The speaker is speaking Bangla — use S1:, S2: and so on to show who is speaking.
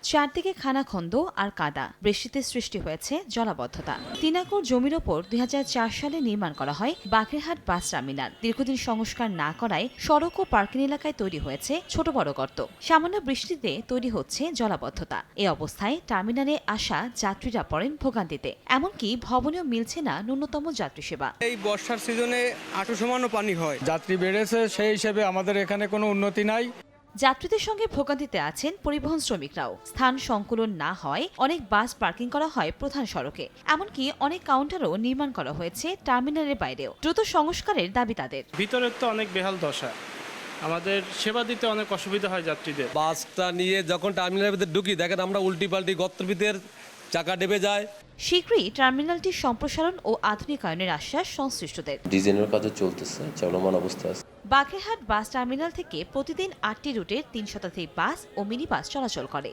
S1: চারদিকে খানাখন্দ আর কাদা, বৃষ্টিতে সৃষ্টি হয়েছে জলাবদ্ধতা। ৩ একর জমির ওপর ২০০৪ সালে নির্মাণ করা হয় বাগেরহাট বাস টার্মিনাল। দীর্ঘদিন সংস্কার না করায় সড়ক ও পার্কিং এলাকায় তৈরি হয়েছে ছোট বড় গর্ত। সামান্য বৃষ্টিতে তৈরি হচ্ছে জলাবদ্ধতা। এ অবস্থায় টার্মিনালে আসা যাত্রীরা পড়েন ভোগান্তিতে। এমনকি ভবনেও মিলছে না ন্যূনতম যাত্রী সেবা।
S2: এই বর্ষার সিজনে আঁটু সমানও পানি হয়।
S3: যাত্রী বেড়েছে, সেই হিসেবে আমাদের এখানে কোনো উন্নতি নাই।
S1: যাত্রীদের সঙ্গে ভোগান্তিতে আছেন পরিবহন শ্রমিকরাও। স্থান সংকুলন না হয় অনেক বাস পার্কিং করা হয় প্রধান সড়কে। এমনকি অনেক কাউন্টারও নির্মাণ করা হয়েছে টার্মিনালের বাইরেও। দ্রুত সংস্কারের দাবি তাদের।
S4: ভিতরের তো অনেক বেহাল দশা, আমাদের সেবা দিতে অনেক অসুবিধা হয় যাত্রীদের।
S5: বাসটা নিয়ে যখন টার্মিনালের ভিতরে ঢুকি দেখেন আমরা উল্টি পাল্টি গর্তের ভিতরে চাকা ডেবে যায়।
S1: শীঘ্রই টার্মিনালটির সম্প্রসারণ ও আধুনিকায়নের আশ্বাস সংশ্লিষ্টদের।
S6: ডিজাইনের কাজও চলতেছে, চলমান অবস্থা আছে।
S1: বাগেরহাট বাস টার্মিনাল থেকে প্রতিদিন ৮টি রুটের ৩ শতাধিক বাস ও মিনি বাস চলাচল করে।